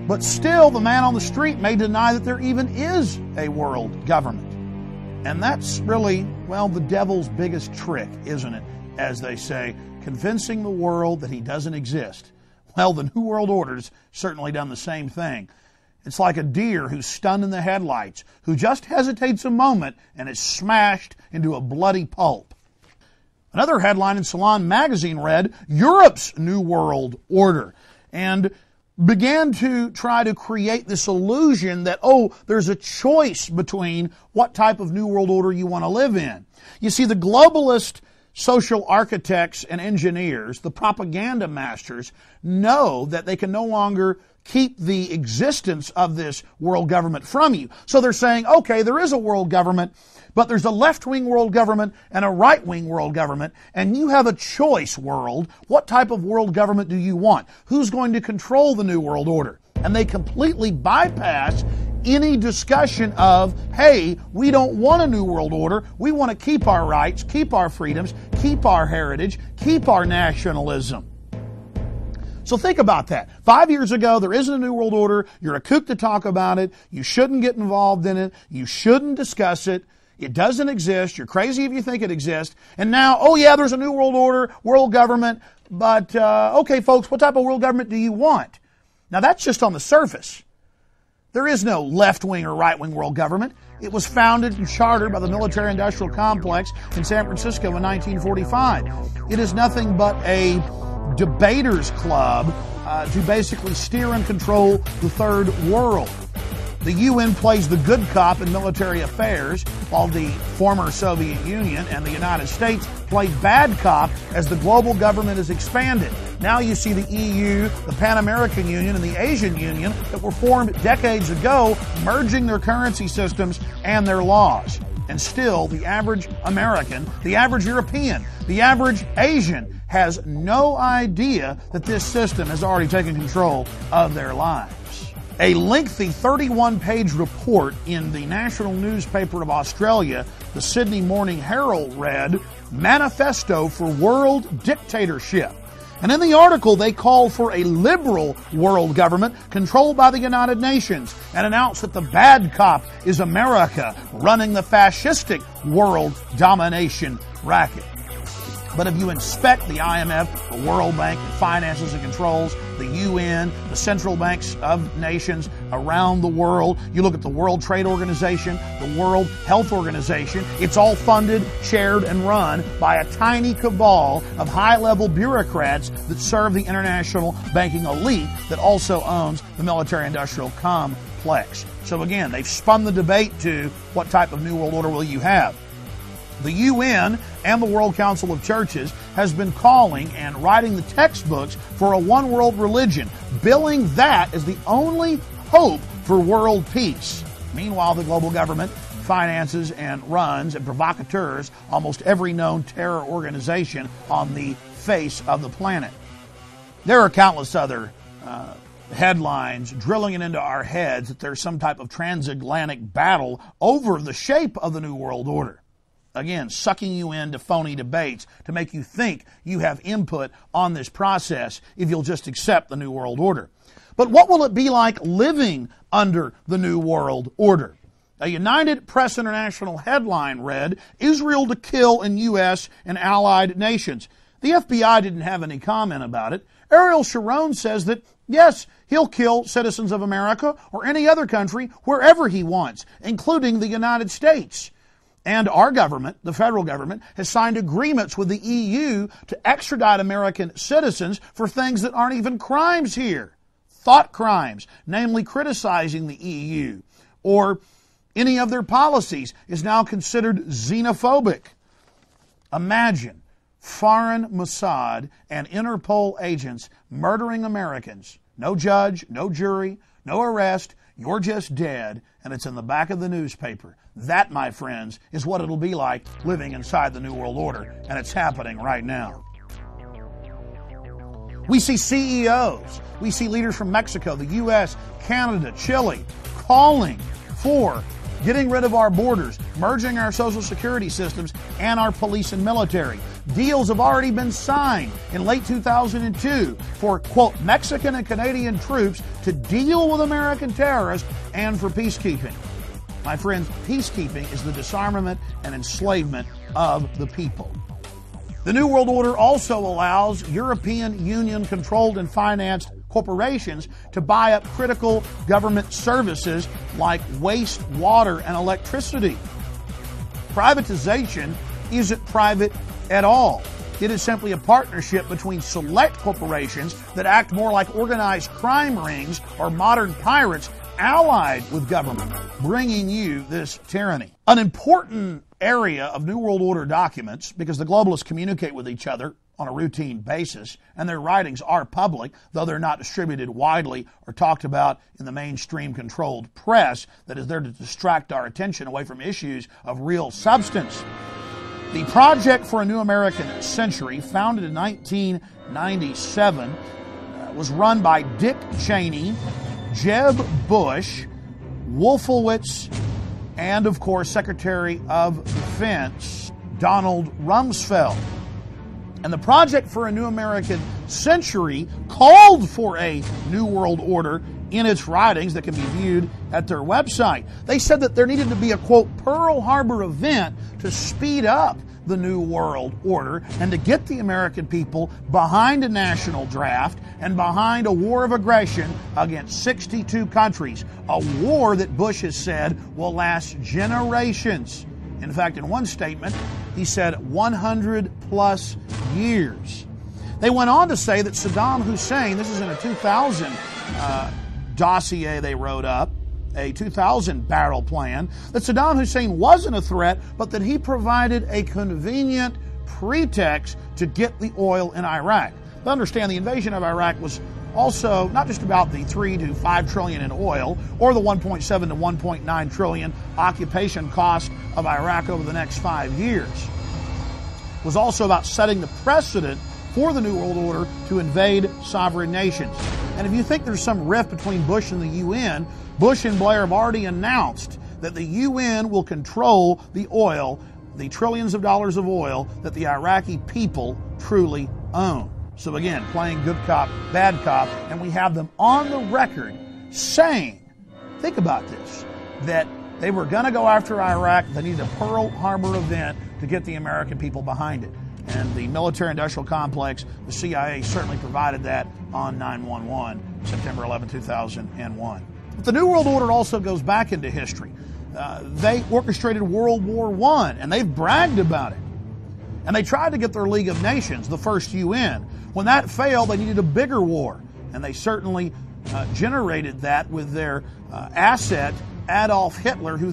But still, the man on the street may deny that there even is a world government. And that's really, well, the devil's biggest trick, isn't it? As they say, convincing the world that he doesn't exist. Well, the New World Order's certainly done the same thing. It's like a deer who's stunned in the headlights, who just hesitates a moment and is smashed into a bloody pulp. Another headline in Salon magazine read, Europe's New World Order, and began to try to create this illusion that, there's a choice between what type of New World Order you want to live in. You see, the globalist social architects and engineers, the propaganda masters, know that they can no longer keep the existence of this world government from you. So they're saying, okay, there is a world government, but there's a left-wing world government and a right-wing world government, and you have a choice, world. What type of world government do you want? Who's going to control the New World Order? And they completely bypass any discussion of, hey, we don't want a New World Order. We want to keep our rights, keep our freedoms, keep our heritage, keep our nationalism. So think about that. 5 years ago, there isn't a New World Order. You're a kook to talk about it. You shouldn't get involved in it. You shouldn't discuss it. It doesn't exist. You're crazy if you think it exists. And now, there's a New World Order, world government. But, okay, folks, what type of world government do you want? Now, that's just on the surface. There is no left-wing or right-wing world government. It was founded and chartered by the military-industrial complex in San Francisco in 1945. It is nothing but a debaters club to basically steer and control the third world. The UN plays the good cop in military affairs, while the former Soviet Union and the United States play bad cop as the global government is expanded. Now you see the EU, the Pan-American Union, and the Asian Union that were formed decades ago, merging their currency systems and their laws. And still, the average American, the average European, the average Asian has no idea that this system has already taken control of their lives. A lengthy 31-page report in the national newspaper of Australia, the Sydney Morning Herald, read, Manifesto for World Dictatorship. And in the article, they call for a liberal world government controlled by the United Nations and announced that the bad cop is America running the fascistic world domination racket. But if you inspect the IMF, the World Bank, that finances and controls the UN, the central banks of nations around the world, you look at the World Trade Organization, the World Health Organization, it's all funded, chaired, and run by a tiny cabal of high-level bureaucrats that serve the international banking elite that also owns the military-industrial complex. So again, they've spun the debate to what type of New World Order will you have? The UN and the World Council of Churches has been calling and writing the textbooks for a one-world religion, billing that as the only hope for world peace. Meanwhile, the global government finances and runs and provocateurs almost every known terror organization on the face of the planet. There are countless other headlines drilling it into our heads that there's some type of transatlantic battle over the shape of the New World Order. Again, sucking you into phony debates to make you think you have input on this process if you'll just accept the New World Order. But what will it be like living under the New World Order? A United Press International headline read, Israel to kill in U.S. and allied nations. The FBI didn't have any comment about it. Ariel Sharon says that, yes, he'll kill citizens of America or any other country wherever he wants, including the United States. And our government, the federal government, has signed agreements with the EU to extradite American citizens for things that aren't even crimes here. Thought crimes, namely criticizing the EU, or any of their policies is now considered xenophobic. Imagine foreign Mossad and Interpol agents murdering Americans. No judge, no jury, no arrest. You're just dead, and it's in the back of the newspaper. That, my friends, is what it'll be like living inside the New World Order, and it's happening right now. We see CEOs, we see leaders from Mexico, the U.S., Canada, Chile, calling for getting rid of our borders, merging our social security systems and our police and military, Deals have already been signed in late 2002 for, quote, Mexican and Canadian troops to deal with American terrorists and for peacekeeping. My friends, peacekeeping is the disarmament and enslavement of the people. The New World Order also allows European Union-controlled and financed corporations to buy up critical government services like waste, water, and electricity. Privatization isn't private at all. It is simply a partnership between select corporations that act more like organized crime rings or modern pirates allied with government, bringing you this tyranny. An important area of New World Order documents, because the globalists communicate with each other on a routine basis, and their writings are public, though they're not distributed widely or talked about in the mainstream controlled press that is there to distract our attention away from issues of real substance. The Project for a New American Century, founded in 1997, was run by Dick Cheney, Jeb Bush, Wolfowitz, and, of course, Secretary of Defense Donald Rumsfeld. And the Project for a New American Century called for a New World Order in its writings that can be viewed at their website. They said that there needed to be a, quote, Pearl Harbor event to speed up the New World Order and to get the American people behind a national draft and behind a war of aggression against 62 countries, a war that Bush has said will last generations. In fact, in one statement, he said 100 plus years. They went on to say that Saddam Hussein, this is in a 2000 dossier they wrote up, a 2000 battle plan, that Saddam Hussein wasn't a threat, but that he provided a convenient pretext to get the oil in Iraq. But understand, the invasion of Iraq was also not just about the 3 to 5 trillion in oil or the 1.7 to 1.9 trillion occupation cost of Iraq over the next 5 years. It was also about setting the precedent for the New World Order to invade sovereign nations. And if you think there's some rift between Bush and the UN, Bush and Blair have already announced that the UN will control the oil, the trillions of dollars of oil that the Iraqi people truly own. So again, playing good cop, bad cop, and we have them on the record saying, think about this, that they were going to go after Iraq, they needed a Pearl Harbor event to get the American people behind it. And the military-industrial complex, the CIA, certainly provided that on 9/11, September 11, 2001. But the New World Order also goes back into history. They orchestrated World War I, and they've bragged about it. And they tried to get their League of Nations, the first UN. When that failed, they needed a bigger war. And they certainly generated that with their asset, Adolf Hitler, who